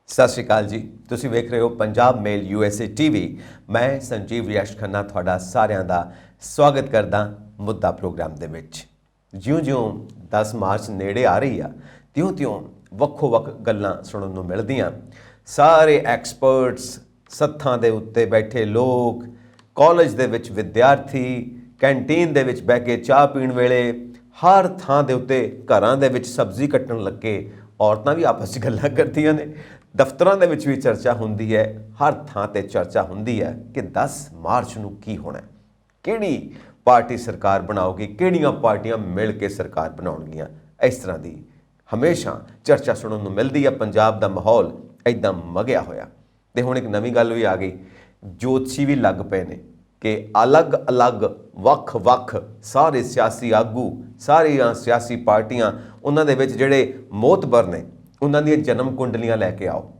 ਸਤਿ ਸ਼੍ਰੀ ਅਕਾਲ ਜੀ। ਤੁਸੀਂ ਵੇਖ ਰਹੇ ਹੋ ਪੰਜਾਬ ਮੇਲ USA TV। ਮੈਂ ਸੰਜੀਵ ਯਸ਼ ਖੰਨਾ ਤੁਹਾਡਾ ਸਾਰਿਆਂ ਦਾ ਸਵਾਗਤ ਕਰਦਾ ਮੁੱਦਾ ਪ੍ਰੋਗਰਾਮ ਦੇ ਵਿੱਚ। ਜਿਉਂ-ਜਿਉਂ 10 ਮਾਰਚ ਨੇੜੇ ਆ ਰਹੀ ਆ ਤਿਉਂ-ਤਿਉਂ ਵੱਖੋ-ਵੱਖ ਗੱਲਾਂ ਸੁਣਨ ਨੂੰ ਮਿਲਦੀਆਂ। ਸਾਰੇ ਐਕਸਪਰਟਸ, ਸੱਥਾਂ ਦੇ ਉੱਤੇ ਬੈਠੇ ਲੋਕ, ਕਾਲਜ ਦੇ ਵਿੱਚ ਵਿਦਿਆਰਥੀ, ਕੈਂਟੀਨ ਦੇ ਵਿੱਚ ਬਹਿ ਕੇ ਚਾਹ ਪੀਣ ਵੇਲੇ, ਹਰ ਥਾਂ ਦੇ ਉੱਤੇ ਘਰਾਂ ਦੇ ਵਿੱਚ ਸਬਜ਼ੀ ਕੱਟਣ ਲੱਗੇ ਔਰਤਾਂ ਵੀ ਆਪਸ 'ਚ ਗੱਲਾਂ ਕਰਦੀਆਂ ਨੇ। ਦਫ਼ਤਰਾਂ ਦੇ ਵਿੱਚ ਵੀ ਚਰਚਾ ਹੁੰਦੀ ਹੈ, ਹਰ ਥਾਂ ਤੇ ਚਰਚਾ ਹੁੰਦੀ ਹੈ ਕਿ 10 ਮਾਰਚ ਨੂੰ ਕੀ ਹੋਣਾ, ਕਿਹੜੀ ਪਾਰਟੀ ਸਰਕਾਰ ਬਣਾਉਗੀ, ਕਿਹੜੀਆਂ ਪਾਰਟੀਆਂ ਮਿਲ ਕੇ ਸਰਕਾਰ ਬਣਾਉਣਗੀਆਂ। ਇਸ ਤਰ੍ਹਾਂ ਦੀ ਹਮੇਸ਼ਾ ਚਰਚਾ ਸੁਣਨ ਨੂੰ ਮਿਲਦੀ ਹੈ। ਪੰਜਾਬ ਦਾ ਮਾਹੌਲ ਇੱਦਾਂ ਮਗਿਆ ਹੋਇਆ। ਤੇ ਹੁਣ ਇੱਕ ਨਵੀਂ ਗੱਲ ਵੀ ਆ ਗਈ, ਜੋਤਸ਼ੀ ਵੀ ਲੱਗ ਪਏ ਨੇ ਕਿ ਅਲੱਗ-ਅਲੱਗ ਵੱਖ-ਵੱਖ ਸਾਰੇ ਸਿਆਸੀ ਆਗੂ, ਸਾਰੀਆਂ ਸਿਆਸੀ ਪਾਰਟੀਆਂ, ਉਹਨਾਂ ਦੇ ਵਿੱਚ ਜਿਹੜੇ ਮੋਹਤਬਰ ਨੇ ਉਹਨਾਂ ਦੀਆਂ ਜਨਮ ਕੁੰਡਲੀਆਂ ਲੈ ਕੇ ਆਓ।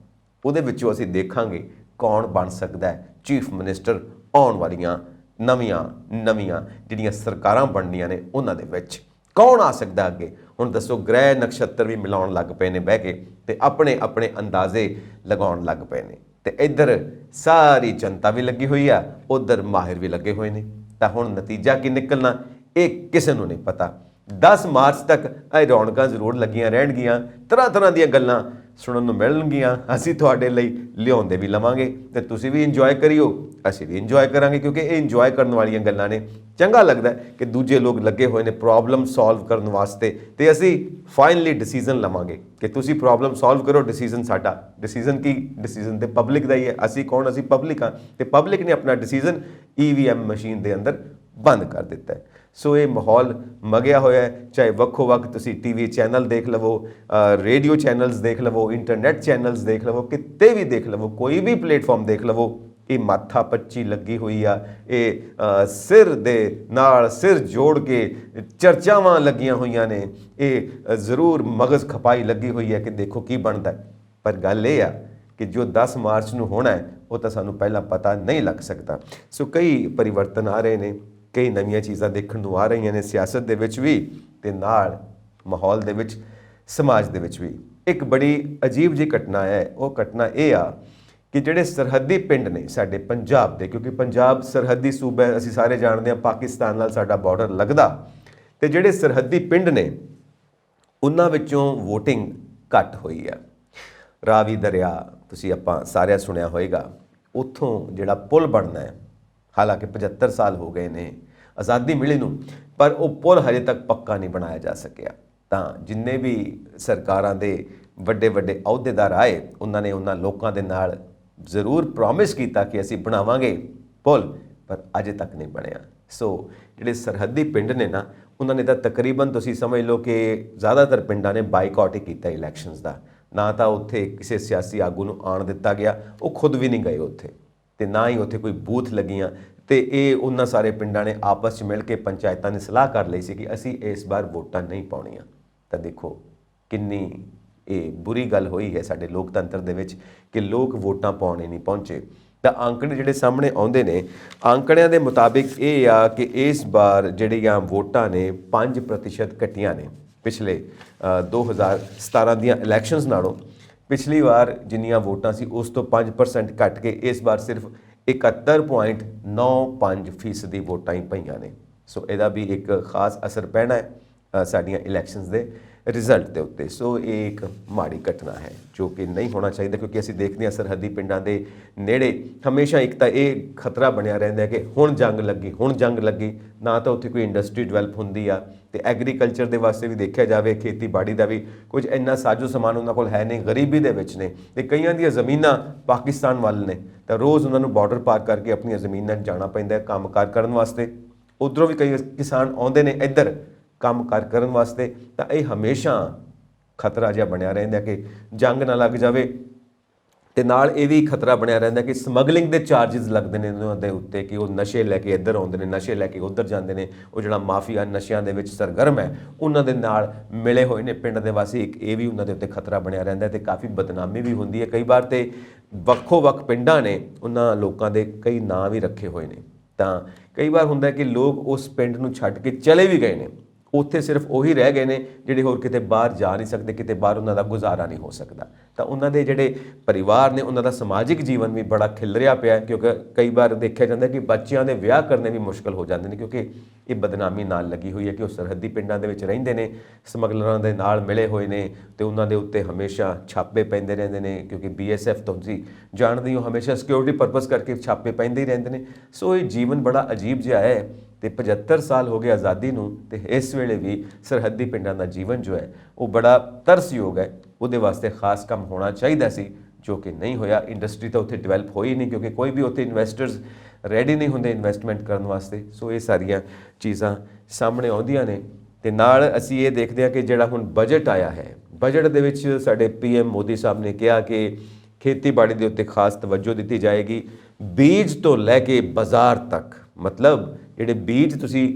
ਉਹਦੇ ਵਿੱਚੋਂ ਅਸੀਂ ਦੇਖਾਂਗੇ ਕੌਣ ਬਣ ਸਕਦਾ ਹੈ ਚੀਫ ਮਿਨਿਸਟਰ ਆਉਣ ਵਾਲੀਆਂ ਨਵੀਆਂ ਜਿਹੜੀਆਂ ਸਰਕਾਰਾਂ ਬਣਨੀਆਂ ਨੇ ਉਹਨਾਂ ਦੇ ਵਿੱਚ ਕੌਣ ਆ ਸਕਦਾ ਅੱਗੇ। ਹੁਣ ਦੱਸੋ, ਗ੍ਰਹਿ ਨਕਸ਼ਤਰ ਵੀ ਮਿਲਾਉਣ ਲੱਗ ਪਏ ਨੇ ਬਹਿ ਕੇ ਤੇ ਆਪਣੇ ਆਪਣੇ ਅੰਦਾਜ਼ੇ ਲਗਾਉਣ ਲੱਗ ਪਏ ਨੇ। ਤੇ ਇੱਧਰ ਸਾਰੀ ਜਨਤਾ ਵੀ ਲੱਗੀ ਹੋਈ ਆ, ਉੱਧਰ ਮਾਹਿਰ ਵੀ ਲੱਗੇ ਹੋਏ ਨੇ। ਤਾਂ ਹੁਣ ਨਤੀਜਾ ਕੀ ਨਿਕਲਣਾ ਇਹ ਕਿਸੇ ਨੂੰ ਨਹੀਂ ਪਤਾ। 10 ਮਾਰਚ ਤੱਕ ਇਹ ਰੌਣਕਾਂ ਜ਼ਰੂਰ ਲੱਗੀਆਂ ਰਹਿਣਗੀਆਂ, ਤਰ੍ਹਾਂ ਦੀਆਂ ਗੱਲਾਂ ਸੁਣਨ ਨੂੰ ਮਿਲਣਗੀਆਂ। ਅਸੀਂ ਤੁਹਾਡੇ ਲਈ ਲਿਆਉਂਦੇ ਵੀ ਲਵਾਂਗੇ ਤੇ ਤੁਸੀਂ ਵੀ ਇੰਜੋਏ ਕਰਿਓ, ਅਸੀਂ ਵੀ ਇੰਜੋਏ ਕਰਾਂਗੇ, ਕਿਉਂਕਿ ਇਹ ਇੰਜੋਏ ਕਰਨ ਵਾਲੀਆਂ ਗੱਲਾਂ ਨੇ। ਚੰਗਾ ਲੱਗਦਾ ਕਿ ਦੂਜੇ ਲੋਕ ਲੱਗੇ ਹੋਏ ਨੇ ਪ੍ਰੋਬਲਮ ਸੋਲਵ ਕਰਨ ਵਾਸਤੇ ਤੇ ਅਸੀਂ ਫਾਈਨਲੀ ਡਿਸੀਜ਼ਨ ਲਵਾਂਗੇ ਕਿ ਤੁਸੀਂ ਪ੍ਰੋਬਲਮ ਸੋਲਵ ਕਰੋ। ਡਿਸੀਜ਼ਨ ਸਾਡਾ, ਡਿਸੀਜ਼ਨ ਕੀ, ਡਿਸੀਜ਼ਨ ਤੇ ਪਬਲਿਕ ਦਾ ਹੀ ਹੈ। ਅਸੀਂ ਕੌਣ, ਅਸੀਂ ਪਬਲਿਕ ਹਾਂ ਤੇ ਪਬਲਿਕ ਨੇ ਆਪਣਾ ਡਿਸੀਜ਼ਨ EVM ਮਸ਼ੀਨ ਦੇ ਅੰਦਰ ਬੰਦ ਕਰ ਦਿੱਤਾ ਹੈ। ਸੋ ਇਹ ਮਾਹੌਲ ਮਗਿਆ ਹੋਇਆ ਹੈ। ਚਾਹੇ ਵੱਖੋ-ਵੱਖ ਤੁਸੀਂ TV ਚੈਨਲ ਦੇਖ ਲਵੋ, ਰੇਡੀਓ ਚੈਨਲਸ ਦੇਖ ਲਵੋ, ਇੰਟਰਨੈਟ ਚੈਨਲਸ ਦੇਖ ਲਵੋ, ਕਿਤੇ ਵੀ ਦੇਖ ਲਵੋ, ਕੋਈ ਵੀ ਪਲੇਟਫਾਰਮ ਦੇਖ ਲਵੋ, ਇਹ ਮਾਥਾ ਪੱਚੀ ਲੱਗੀ ਹੋਈ ਆ। ਇਹ ਸਿਰ ਦੇ ਨਾਲ ਸਿਰ ਜੋੜ ਕੇ ਚਰਚਾਵਾਂ ਲੱਗੀਆਂ ਹੋਈਆਂ ਨੇ। ਇਹ ਜ਼ਰੂਰ ਮਗਜ਼ ਖਪਾਈ ਲੱਗੀ ਹੋਈ ਹੈ ਕਿ ਦੇਖੋ ਕੀ ਬਣਦਾ। ਪਰ ਗੱਲ ਇਹ ਆ ਕਿ ਜੋ 10 ਮਾਰਚ ਨੂੰ ਹੋਣਾ ਹੈ ਉਹ ਤਾਂ ਸਾਨੂੰ ਪਹਿਲਾਂ ਪਤਾ ਨਹੀਂ ਲੱਗ ਸਕਦਾ। ਸੋ ਕਈ ਪਰਿਵਰਤਨ ਆ ਰਹੇ ਨੇ, ਕਈ ਨਵੀਆਂ ਚੀਜ਼ਾਂ ਦੇਖਣ ਨੂੰ ਆ ਰਹੀਆਂ ਨੇ ਸਿਆਸਤ ਦੇ ਵਿੱਚ ਵੀ ਤੇ ਨਾਲ ਮਾਹੌਲ ਦੇ ਵਿੱਚ, ਸਮਾਜ ਦੇ ਵਿੱਚ ਵੀ। ਇੱਕ ਬੜੀ ਅਜੀਬ ਜਿਹੀ ਘਟਨਾ ਹੈ। ਉਹ ਘਟਨਾ ਇਹ ਆ ਕਿ ਜਿਹੜੇ ਸਰਹੱਦੀ ਪਿੰਡ ਨੇ ਸਾਡੇ ਪੰਜਾਬ ਦੇ, ਕਿਉਂਕਿ ਪੰਜਾਬ ਸਰਹੱਦੀ ਸੂਬਾ ਹੈ, ਅਸੀਂ ਸਾਰੇ ਜਾਣਦੇ ਹਾਂ, ਪਾਕਿਸਤਾਨ ਨਾਲ ਸਾਡਾ ਬਾਰਡਰ ਲੱਗਦਾ। ਤੇ ਜਿਹੜੇ ਸਰਹੱਦੀ ਪਿੰਡ ਨੇ ਉਹਨਾਂ ਵਿੱਚੋਂ ਵੋਟਿੰਗ ਘੱਟ ਹੋਈ ਆ। ਰਾਵੀ ਦਰਿਆ ਤੁਸੀਂ ਆਪਾਂ ਸਾਰਿਆਂ ਸੁਣਿਆ ਹੋਏਗਾ, ਉੱਥੋਂ ਜਿਹੜਾ ਪੁਲ ਬਣਨਾ ਹੈ, ਹਾਲਾਂਕਿ 75 ਸਾਲ ਹੋ ਗਏ ਨੇ ਆਜ਼ਾਦੀ ਮਿਲੀ ਨੂੰ, ਪਰ ਉਹ ਪੁਲ ਹਜੇ ਤੱਕ ਪੱਕਾ ਨਹੀਂ ਬਣਾਇਆ ਜਾ ਸਕਿਆ। ਤਾਂ ਜਿੰਨੇ ਵੀ ਸਰਕਾਰਾਂ ਦੇ ਵੱਡੇ ਅਹੁਦੇਦਾਰ ਆਏ, ਉਹਨਾਂ ਨੇ ਉਹਨਾਂ ਲੋਕਾਂ ਦੇ ਨਾਲ ਜ਼ਰੂਰ ਪ੍ਰੋਮਿਸ ਕੀਤਾ ਕਿ ਅਸੀਂ ਬਣਾਵਾਂਗੇ ਪੁਲ, ਪਰ ਅਜੇ ਤੱਕ ਨਹੀਂ ਬਣਿਆ। ਸੋ ਜਿਹੜੇ ਸਰਹੱਦੀ ਪਿੰਡ ਨੇ ਨਾ, ਉਹਨਾਂ ਨੇ ਤਾਂ ਤਕਰੀਬਨ ਤੁਸੀਂ ਸਮਝ ਲਓ ਕਿ ਜ਼ਿਆਦਾਤਰ ਪਿੰਡਾਂ ਨੇ ਬਾਈਕਾਟ ਹੀ ਕੀਤਾ ਇਲੈਕਸ਼ਨਸ ਦਾ। ਨਾ ਤਾਂ ਉੱਥੇ ਕਿਸੇ ਸਿਆਸੀ ਆਗੂ ਨੂੰ ਆਉਣ ਦਿੱਤਾ ਗਿਆ, ਉਹ ਖੁਦ ਵੀ ਨਹੀਂ ਗਏ ਉੱਥੇ, ਤੇ ਨਾ ਹੀ ਉੱਥੇ ਕੋਈ ਬੂਥ ਲੱਗੀਆਂ। ਤੇ ਇਹ ਉਹਨਾਂ ਸਾਰੇ ਪਿੰਡਾਂ ਨੇ ਆਪਸ 'ਚ ਮਿਲ ਕੇ ਪੰਚਾਇਤਾਂ ਨੇ ਸਲਾਹ ਕਰ ਲਈ ਸੀ ਕਿ ਅਸੀਂ ਇਸ ਵਾਰ ਵੋਟਾਂ ਨਹੀਂ ਪਾਉਣੀਆਂ। ਤਾਂ ਦੇਖੋ ਕਿੰਨੀ ਇਹ ਬੁਰੀ ਗੱਲ ਹੋਈ ਹੈ ਸਾਡੇ ਲੋਕਤੰਤਰ ਦੇ ਵਿੱਚ ਕਿ ਲੋਕ ਵੋਟਾਂ ਪਾਉਣੇ ਨਹੀਂ ਪਹੁੰਚੇ। ਤਾਂ ਅੰਕੜੇ ਜਿਹੜੇ ਸਾਹਮਣੇ ਆਉਂਦੇ ਨੇ, ਅੰਕੜਿਆਂ ਦੇ ਮੁਤਾਬਿਕ ਇਹ ਆ ਕਿ ਇਸ ਵਾਰ ਜਿਹੜੀਆਂ ਵੋਟਾਂ ਨੇ 5% ਘਟੀਆਂ ਨੇ ਪਿਛਲੇ 2017 ਦੀਆਂ ਇਲੈਕਸ਼ਨਸ ਨਾਲੋਂ। ਪਿਛਲੀ ਵਾਰ ਜਿੰਨੀਆਂ ਵੋਟਾਂ ਸੀ ਉਸ ਤੋਂ 5% ਘੱਟ ਕੇ ਇਸ ਵਾਰ ਸਿਰਫ 71.95% ਦੀ ਵੋਟਾਂ ਹੀ ਪਈਆਂ ਨੇ। ਸੋ ਇਹਦਾ ਵੀ ਇੱਕ ਖਾਸ ਅਸਰ ਪੈਣਾ ਹੈ ਸਾਡੀਆਂ ਇਲੈਕਸ਼ਨਸ ਦੇ ਰਿਜ਼ਲਟ ਦੇ ਉੱਤੇ। ਸੋ ਇਹ ਇੱਕ ਮਾੜੀ ਘਟਨਾ ਹੈ ਜੋ ਕਿ ਨਹੀਂ ਹੋਣਾ ਚਾਹੀਦਾ, ਕਿਉਂਕਿ ਅਸੀਂ ਦੇਖਦੇ ਹਾਂ ਸਰਹੱਦੀ ਪਿੰਡਾਂ ਦੇ ਨੇੜੇ ਹਮੇਸ਼ਾ ਇੱਕ ਤਾਂ ਇਹ ਖਤਰਾ ਬਣਿਆ ਰਹਿੰਦਾ ਕਿ ਹੁਣ ਜੰਗ ਲੱਗੀ। ਨਾ ਤਾਂ ਉੱਥੇ ਕੋਈ ਇੰਡਸਟਰੀ ਡਿਵੈਲਪ ਹੁੰਦੀ ਆ, ਤੇ ਐਗਰੀਕਲਚਰ ਦੇ ਵਾਸਤੇ ਵੀ ਦੇਖਿਆ ਜਾਵੇ, ਖੇਤੀਬਾੜੀ ਦਾ ਵੀ ਕੁਝ ਇੰਨਾ ਸਾਜੋ ਸਮਾਨ ਉਹਨਾਂ ਕੋਲ ਹੈ ਨਹੀਂ, ਗਰੀਬੀ ਦੇ ਵਿੱਚ ਨੇ, ਤੇ ਕਈਆਂ ਦੀਆਂ ਜ਼ਮੀਨਾਂ ਪਾਕਿਸਤਾਨ ਵੱਲ ਨੇ। ਤਾਂ ਰੋਜ਼ ਉਹਨਾਂ ਨੂੰ ਬਾਰਡਰ ਪਾਰ ਕਰਕੇ ਆਪਣੀਆਂ ਜ਼ਮੀਨਾਂ 'ਚ ਜਾਣਾ ਪੈਂਦਾ ਕੰਮ ਕਾਰ ਕਰਨ ਵਾਸਤੇ। ਉੱਧਰੋਂ ਵੀ ਕਈ ਕਿਸਾਨ ਆਉਂਦੇ ਨੇ ਇੱਧਰ ਕੰਮ ਕਾਰ ਕਰਨ ਵਾਸਤੇ। ਤਾਂ ਇਹ ਹਮੇਸ਼ਾ ਖਤਰਾ ਜਿਹਾ ਬਣਿਆ ਰਹਿੰਦਾ ਕਿ ਜੰਗ ਨਾ ਲੱਗ ਜਾਵੇ। ਤੇ ਨਾਲ ਇਹ ਵੀ ਖਤਰਾ ਬਣਿਆ ਰਹਿੰਦਾ ਕਿ ਸਮਗਲਿੰਗ ਦੇ ਚਾਰਜਿਸ ਲੱਗਦੇ ਨੇ ਉਹਨਾਂ ਦੇ ਉੱਤੇ, ਕਿ ਉਹ ਨਸ਼ੇ ਲੈ ਕੇ ਇੱਧਰ ਆਉਂਦੇ ਨੇ, ਨਸ਼ੇ ਲੈ ਕੇ ਉੱਧਰ ਜਾਂਦੇ ਨੇ। ਉਹ ਜਿਹੜਾ ਮਾਫੀਆ ਨਸ਼ਿਆਂ ਦੇ ਵਿੱਚ ਸਰਗਰਮ ਹੈ, ਉਹਨਾਂ ਦੇ ਨਾਲ ਮਿਲੇ ਹੋਏ ਨੇ ਪਿੰਡ ਦੇ ਵਾਸੀ। ਇੱਕ ਇਹ ਵੀ ਉਹਨਾਂ ਦੇ ਉੱਤੇ ਖਤਰਾ ਬਣਿਆ ਰਹਿੰਦਾ ਤੇ ਕਾਫੀ ਬਦਨਾਮੀ ਵੀ ਹੁੰਦੀ ਹੈ ਕਈ ਵਾਰ। ਤੇ ਵੱਖੋ-ਵੱਖ ਪਿੰਡਾਂ ਨੇ ਉਹਨਾਂ ਲੋਕਾਂ ਦੇ ਕਈ ਨਾਂ ਵੀ ਰੱਖੇ ਹੋਏ ਨੇ। ਤਾਂ ਕਈ ਵਾਰ ਹੁੰਦਾ ਕਿ ਲੋਕ ਉਸ ਪਿੰਡ ਨੂੰ ਛੱਡ ਕੇ ਚਲੇ ਵੀ ਗਏ ਨੇ, ਉੱਥੇ ਸਿਰਫ ਉਹੀ ਰਹਿ ਗਏ ਨੇ ਜਿਹੜੇ ਹੋਰ ਕਿਤੇ ਬਾਹਰ ਜਾ ਨਹੀਂ ਸਕਦੇ, ਕਿਤੇ ਬਾਹਰ ਉਹਨਾਂ ਦਾ ਗੁਜ਼ਾਰਾ ਨਹੀਂ ਹੋ ਸਕਦਾ। ਤਾਂ ਉਹਨਾਂ ਦੇ ਜਿਹੜੇ ਪਰਿਵਾਰ ਨੇ ਉਹਨਾਂ ਦਾ ਸਮਾਜਿਕ ਜੀਵਨ ਵੀ ਬੜਾ ਖਿਲਰਿਆ ਪਿਆ, ਕਿਉਂਕਿ ਕਈ ਵਾਰ ਦੇਖਿਆ ਜਾਂਦਾ ਕਿ ਬੱਚਿਆਂ ਦੇ ਵਿਆਹ ਕਰਨੇ ਵੀ ਮੁਸ਼ਕਲ ਹੋ ਜਾਂਦੇ ਨੇ, ਕਿਉਂਕਿ ਇਹ ਬਦਨਾਮੀ ਨਾਲ ਲੱਗੀ ਹੋਈ ਹੈ ਕਿ ਉਹ ਸਰਹੱਦੀ ਪਿੰਡਾਂ ਦੇ ਵਿੱਚ ਰਹਿੰਦੇ ਨੇ, ਸਮਗਲਰਾਂ ਦੇ ਨਾਲ ਮਿਲੇ ਹੋਏ ਨੇ ਤੇ ਉਹਨਾਂ ਦੇ ਉੱਤੇ ਹਮੇਸ਼ਾ ਛਾਪੇ ਪੈਂਦੇ ਰਹਿੰਦੇ ਨੇ, ਕਿਉਂਕਿ BSF ਤੁਸੀਂ ਜਾਣਦੇ ਹੋ ਹਮੇਸ਼ਾ ਸਿਕਿਉਰਿਟੀ ਪਰਪਸ ਕਰਕੇ ਛਾਪੇ ਪੈਂਦੇ ਹੀ ਰਹਿੰਦੇ ਨੇ। ਸੋ ਇਹ ਜੀਵਨ ਬੜਾ ਅਜੀਬ ਜਿਹਾ ਹੈ ਤੇ 75 ਸਾਲ ਹੋ ਗਏ ਆਜ਼ਾਦੀ ਨੂੰ ਤੇ ਇਸ ਵੇਲੇ ਵੀ ਸਰਹੱਦੀ ਪਿੰਡਾਂ ਦਾ ਜੀਵਨ ਜੋ ਹੈ ਉਹ ਬੜਾ ਤਰਸਯੋਗ ਹੈ। ਉਹਦੇ ਵਾਸਤੇ ਖਾਸ ਕੰਮ ਹੋਣਾ ਚਾਹੀਦਾ ਸੀ ਜੋ ਕਿ ਨਹੀਂ ਹੋਇਆ। ਇੰਡਸਟਰੀ ਤਾਂ ਉੱਥੇ ਡਿਵੈਲਪ ਹੋਈ ਨਹੀਂ, ਕਿਉਂਕਿ ਕੋਈ ਵੀ ਉੱਥੇ ਇਨਵੈਸਟਰਸ ਰੈਡੀ ਨਹੀਂ ਹੁੰਦੇ ਇਨਵੈਸਟਮੈਂਟ ਕਰਨ ਵਾਸਤੇ। ਸੋ ਇਹ ਸਾਰੀਆਂ ਚੀਜ਼ਾਂ ਸਾਹਮਣੇ ਆਉਂਦੀਆਂ ਨੇ ਤੇ ਨਾਲ ਅਸੀਂ ਇਹ ਦੇਖਦੇ ਹਾਂ ਕਿ ਜਿਹੜਾ ਹੁਣ ਬਜਟ ਆਇਆ ਹੈ, ਬਜਟ ਦੇ ਵਿੱਚ ਸਾਡੇ PM ਮੋਦੀ ਸਾਹਿਬ ਨੇ ਕਿਹਾ ਕਿ ਖੇਤੀਬਾੜੀ ਦੇ ਉੱਤੇ ਖਾਸ ਤਵੱਜੋ ਦਿੱਤੀ ਜਾਏਗੀ, ਬੀਜ ਤੋਂ ਲੈ ਕੇ ਬਾਜ਼ਾਰ ਤੱਕ। ਮਤਲਬ ਜਿਹੜੇ ਬੀਜ ਤੁਸੀਂ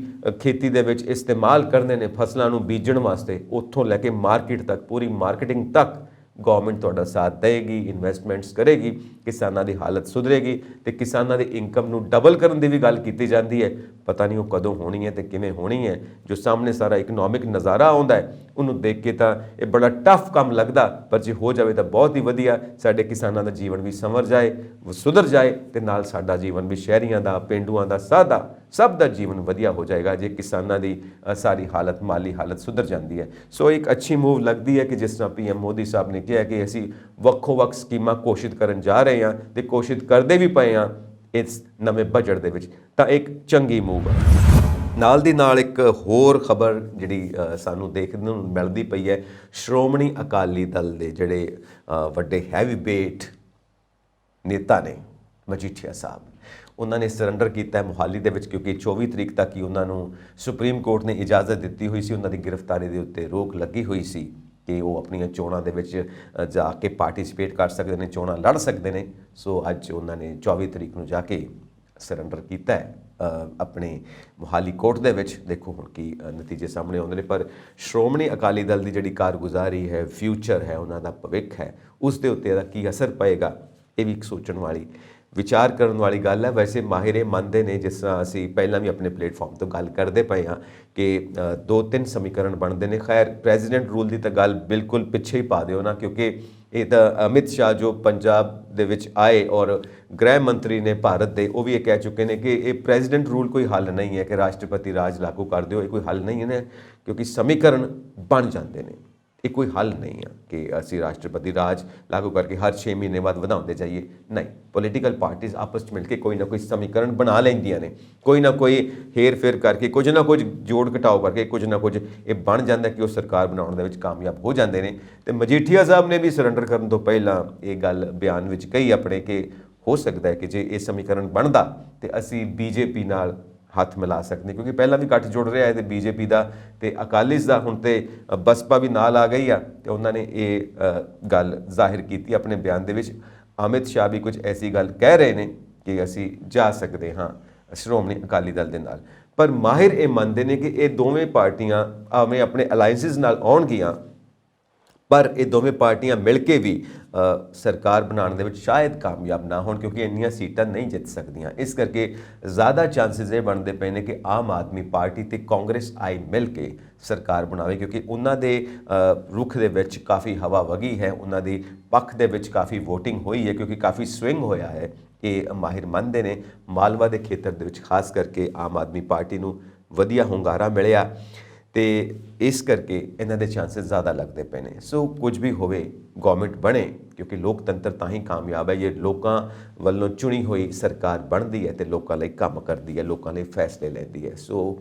ਖੇਤੀ ਦੇ ਵਿੱਚ ਇਸਤੇਮਾਲ ਕਰਨੇ ਨੇ ਫਸਲਾਂ ਨੂੰ ਬੀਜਣ ਵਾਸਤੇ, ਉੱਥੋਂ ਲੈ ਕੇ ਮਾਰਕੀਟ ਤੱਕ, ਪੂਰੀ ਮਾਰਕੀਟਿੰਗ ਤੱਕ ਗਵਰਨਮੈਂਟ ਤੁਹਾਡਾ ਸਾਥ ਦੇਗੀ, ਇਨਵੈਸਟਮੈਂਟਸ ਕਰੇਗੀ, ਕਿਸਾਨਾਂ ਦੀ ਹਾਲਤ ਸੁਧਰੇਗੀ ਤੇ ਕਿਸਾਨਾਂ ਦੀ ਇਨਕਮ ਨੂੰ ਡਬਲ ਕਰਨ ਦੀ ਵੀ ਗੱਲ ਕੀਤੀ ਜਾਂਦੀ ਹੈ। ਪਤਾ ਨਹੀਂ ਉਹ ਕਦੋਂ ਹੋਣੀ ਹੈ ਤੇ ਕਿਵੇਂ ਹੋਣੀ ਹੈ। ਜੋ ਸਾਹਮਣੇ ਸਾਰਾ ਇਕਨੋਮਿਕ ਨਜ਼ਾਰਾ ਆਉਂਦਾ ਹੈ ਉਹਨੂੰ ਦੇਖ ਕੇ ਤਾਂ ਇਹ ਬੜਾ ਟਫ ਕੰਮ ਲੱਗਦਾ, ਪਰ ਜੇ ਹੋ ਜਾਵੇ ਤਾਂ ਬਹੁਤ ਹੀ ਵਧੀਆ। ਸਾਡੇ ਕਿਸਾਨਾਂ ਦਾ ਜੀਵਨ ਵੀ ਸੰਵਰ ਜਾਏ, ਸੁਧਰ ਜਾਏ ਤੇ ਨਾਲ ਸਾਡਾ ਜੀਵਨ ਵੀ, ਸ਼ਹਿਰੀਆਂ ਦਾ, ਪੇਂਡੂਆਂ ਦਾ, ਸਾਦਾ ਸਭ ਦਾ ਜੀਵਨ ਵਧੀਆ ਹੋ ਜਾਏਗਾ ਜੇ ਕਿਸਾਨਾਂ ਦੀ ਸਾਰੀ ਹਾਲਤ, ਮਾਲੀ ਹਾਲਤ ਸੁਧਰ ਜਾਂਦੀ ਹੈ। ਸੋ ਇੱਕ ਅੱਛੀ ਮੂਵ ਲੱਗਦੀ ਹੈ ਕਿ ਜਿਸ ਤਰ੍ਹਾਂ PM ਮੋਦੀ ਸਾਹਿਬ ਨੇ ਕਿਹਾ ਕਿ ਅਸੀਂ ਵੱਖੋ-ਵੱਖ ਸਕੀਮਾਂ ਘੋਸ਼ਿਤ ਕਰਨ ਜਾ ਰਹੇ ਹਾਂ ਤੇ ਘੋਸ਼ਿਤ ਕਰਦੇ ਵੀ ਪਏ ਹਾਂ ਇਸ ਨਵੇਂ ਬਜਟ ਦੇ ਵਿੱਚ, ਤਾਂ ਇੱਕ ਚੰਗੀ ਮੂਵ ਹੈ। ਨਾਲ ਦੀ ਨਾਲ ਇੱਕ ਹੋਰ ਖਬਰ ਜਿਹੜੀ ਸਾਨੂੰ ਦੇਖਣ ਨੂੰ ਮਿਲਦੀ ਪਈ ਹੈ, ਸ਼੍ਰੋਮਣੀ ਅਕਾਲੀ ਦਲ ਦੇ ਜਿਹੜੇ ਵੱਡੇ ਹੈਵੀ ਵੇਟ ਨੇਤਾ ਨੇ ਮਜੀਠੀਆ ਸਾਹਿਬ, ਉਹਨਾਂ ਨੇ ਸਰੈਂਡਰ ਕੀਤਾ ਮੋਹਾਲੀ ਦੇ ਵਿੱਚ, ਕਿਉਂਕਿ 24 ਤਰੀਕ ਤੱਕ ਹੀ ਉਹਨਾਂ ਨੂੰ ਸੁਪਰੀਮ ਕੋਰਟ ਨੇ ਇਜਾਜ਼ਤ ਦਿੱਤੀ ਹੋਈ ਸੀ, ਉਹਨਾਂ ਦੀ ਗ੍ਰਿਫਤਾਰੀ ਦੇ ਉੱਤੇ ਰੋਕ ਲੱਗੀ ਹੋਈ ਸੀ ਕਿ ਉਹ ਆਪਣੀਆਂ ਚੋਣਾਂ ਦੇ ਵਿੱਚ ਜਾ ਕੇ ਪਾਰਟਿਸਿਪੇਟ ਕਰ ਸਕਦੇ ਨੇ, ਚੋਣਾਂ ਲੜ ਸਕਦੇ ਨੇ। ਸੋ ਅੱਜ ਉਹਨਾਂ ਨੇ 24 ਤਰੀਕ ਨੂੰ ਜਾ ਕੇ ਸਰੈਂਡਰ ਕੀਤਾ ਹੈ ਆਪਣੇ ਮੋਹਾਲੀ ਕੋਰਟ ਦੇ ਵਿੱਚ। ਦੇਖੋ ਹੁਣ ਕੀ ਨਤੀਜੇ ਸਾਹਮਣੇ ਆਉਂਦੇ ਨੇ, ਪਰ ਸ਼੍ਰੋਮਣੀ ਅਕਾਲੀ ਦਲ ਦੀ ਜਿਹੜੀ ਕਾਰਗੁਜ਼ਾਰੀ ਹੈ, ਫਿਊਚਰ ਹੈ, ਉਹਨਾਂ ਦਾ ਭਵਿੱਖ ਹੈ, ਉਸ ਦੇ ਉੱਤੇ ਇਹਦਾ ਕੀ ਅਸਰ ਪਏਗਾ, ਇਹ ਵੀ ਇੱਕ ਸੋਚਣ ਵਾਲੀ, ਵਿਚਾਰ ਕਰਨ ਵਾਲੀ ਗੱਲ ਹੈ। ਵੈਸੇ ਮਾਹਿਰ ਇਹ ਮੰਨਦੇ ਨੇ, ਜਿਸ ਤਰ੍ਹਾਂ ਅਸੀਂ ਪਹਿਲਾਂ ਵੀ ਆਪਣੇ ਪਲੇਟਫਾਰਮ ਤੋਂ ਗੱਲ ਕਰਦੇ ਪਏ ਹਾਂ ਕਿ 2-3 ਸਮੀਕਰਨ ਬਣਦੇ ਨੇ। ਖੈਰ ਪ੍ਰੈਜ਼ੀਡੈਂਟ ਰੂਲ ਦੀ ਤਾਂ ਗੱਲ ਬਿਲਕੁਲ ਪਿੱਛੇ ਹੀ ਪਾ ਦਿਓ ਨਾ, ਕਿਉਂਕਿ ਇਹ ਤਾਂ ਅਮਿਤ ਸ਼ਾਹ ਜੋ ਪੰਜਾਬ ਦੇ ਵਿੱਚ ਆਏ ਔਰ ਗ੍ਰਹਿ ਮੰਤਰੀ ਨੇ ਭਾਰਤ ਦੇ, ਉਹ ਵੀ ਇਹ ਕਹਿ ਚੁੱਕੇ ਨੇ ਕਿ ਇਹ ਪ੍ਰੈਜ਼ੀਡੈਂਟ ਰੂਲ ਕੋਈ ਹੱਲ ਨਹੀਂ ਹੈ ਕਿ ਰਾਸ਼ਟਰਪਤੀ ਰਾਜ ਲਾਗੂ ਕਰ ਦਿਓ, ਇਹ ਕੋਈ ਹੱਲ ਨਹੀਂ ਹੈ, ਕਿਉਂਕਿ ਸਮੀਕਰਨ ਬਣ ਜਾਂਦੇ ਨੇ। ਇਹ ਕੋਈ ਹੱਲ ਨਹੀਂ ਹੈ ਕਿ ਅਸੀਂ ਰਾਸ਼ਟਰਪਤੀ ਰਾਜ ਲਾਗੂ ਕਰਕੇ ਹਰ 6 ਮਹੀਨੇ ਬਾਅਦ ਵਧਾਉਂਦੇ ਜਾਈਏ, ਨਹੀਂ। ਪੋਲੀਟੀਕਲ ਪਾਰਟੀਆਂ ਆਪਸ 'ਚ ਮਿਲ ਕੇ ਕੋਈ ਨਾ ਕੋਈ ਸਮੀਕਰਨ ਬਣਾ ਲੈਂਦੀਆਂ ਨੇ, ਕੋਈ ਨਾ ਕੋਈ ਹੇਰ ਫੇਰ ਕਰਕੇ, ਕੁਝ ਨਾ ਕੁਝ ਜੋੜ ਘਟਾਓ ਕਰਕੇ ਕੁਝ ਨਾ ਕੁਝ ਇਹ ਬਣ ਜਾਂਦਾ ਕਿ ਉਹ ਸਰਕਾਰ ਬਣਾਉਣ ਦੇ ਵਿੱਚ ਕਾਮਯਾਬ ਹੋ ਜਾਂਦੇ ਨੇ। ਤੇ ਮਜੀਠੀਆ ਸਾਹਿਬ ਨੇ ਵੀ ਸਰੈਂਡਰ ਕਰਨ ਤੋਂ ਪਹਿਲਾਂ ਇਹ ਗੱਲ ਬਿਆਨ ਵਿੱਚ ਕਹੀ ਆਪਣੇ ਕਿ ਹੋ ਸਕਦਾ ਹੈ ਕਿ ਜੇ ਇਹ ਸਮੀਕਰਨ ਬਣਦਾ ਤੇ ਅਸੀਂ BJP ਨਾਲ ਹੱਥ ਮਿਲਾ ਸਕਦੇ, ਕਿਉਂਕਿ ਪਹਿਲਾਂ ਵੀ ਗੱਠ ਜੁੜ ਰਿਹਾ ਹੈ ਤੇ BJP ਦਾ ਤੇ ਅਕਾਲੀਸ ਦਾ, ਹੁਣ ਤੇ ਬਸਪਾ ਵੀ ਨਾਲ ਆ ਗਈ ਆ ਤੇ ਉਹਨਾਂ ਨੇ ਇਹ ਗੱਲ ਜ਼ਾਹਿਰ ਕੀਤੀ ਆਪਣੇ ਬਿਆਨ ਦੇ ਵਿੱਚ। ਅਮਿਤ ਸ਼ਾਹ ਵੀ ਕੁਝ ਐਸੀ ਗੱਲ ਕਹਿ ਰਹੇ ਨੇ ਕਿ ਅਸੀਂ ਜਾ ਸਕਦੇ ਹਾਂ ਸ਼੍ਰੋਮਣੀ ਅਕਾਲੀ ਦਲ ਦੇ ਨਾਲ, ਪਰ ਮਾਹਿਰ ਇਹ ਮੰਨਦੇ ਨੇ ਕਿ ਇਹ ਦੋਵੇਂ ਪਾਰਟੀਆਂ ਆਵੇਂ ਆਪਣੇ ਅਲਾਇੰਸਿਸ ਨਾਲ ਆਉਣਗੀਆਂ, ਪਰ ਇਹ ਦੋਵੇਂ ਪਾਰਟੀਆਂ ਮਿਲ ਕੇ ਵੀ ਸਰਕਾਰ ਬਣਾਉਣ ਦੇ ਵਿੱਚ ਸ਼ਾਇਦ ਕਾਮਯਾਬ ਨਾ ਹੋਣ, ਕਿਉਂਕਿ ਇੰਨੀਆਂ ਸੀਟਾਂ ਨਹੀਂ ਜਿੱਤ ਸਕਦੀਆਂ। ਇਸ ਕਰਕੇ ਜ਼ਿਆਦਾ ਚਾਂਸਸ ਇਹ ਬਣਦੇ ਪਏ ਨੇ ਕਿ ਆਮ ਆਦਮੀ ਪਾਰਟੀ ਤੇ ਕਾਂਗਰਸ ਆਈ ਮਿਲ ਕੇ ਸਰਕਾਰ ਬਣਾਵੇ, ਕਿਉਂਕਿ ਉਹਨਾਂ ਦੇ ਰੁਖ ਦੇ ਵਿੱਚ ਕਾਫੀ ਹਵਾ ਵਗੀ ਹੈ, ਉਹਨਾਂ ਦੀ ਪੱਖ ਦੇ ਵਿੱਚ ਕਾਫੀ ਵੋਟਿੰਗ ਹੋਈ ਹੈ, ਕਿਉਂਕਿ ਕਾਫੀ ਸਵਿੰਗ ਹੋਇਆ ਹੈ। ਇਹ ਮਾਹਿਰ ਮੰਨਦੇ ਨੇ ਮਾਲਵਾ ਦੇ ਖੇਤਰ ਦੇ ਵਿੱਚ ਖਾਸ ਕਰਕੇ ਆਮ ਆਦਮੀ ਪਾਰਟੀ ਨੂੰ ਵਧੀਆ ਹੁੰਗਾਰਾ ਮਿਲਿਆ ਤੇ ਇਸ ਕਰਕੇ ਇਹਨਾਂ ਦੇ ਚਾਂਸਸ ਜ਼ਿਆਦਾ ਲੱਗਦੇ ਪਏ ਨੇ। ਸੋ ਕੁਝ ਵੀ ਹੋਵੇ, ਗਵਰਨਮੈਂਟ ਬਣੇ, ਕਿਉਂਕਿ ਲੋਕਤੰਤਰ ਤਾਂ ਹੀ ਕਾਮਯਾਬ ਹੈ ਜੇ ਲੋਕਾਂ ਵੱਲੋਂ ਚੁਣੀ ਹੋਈ ਸਰਕਾਰ ਬਣਦੀ ਹੈ ਤੇ ਲੋਕਾਂ ਲਈ ਕੰਮ ਕਰਦੀ ਹੈ, ਲੋਕਾਂ ਲਈ ਫੈਸਲੇ ਲੈਂਦੀ ਹੈ। ਸੋ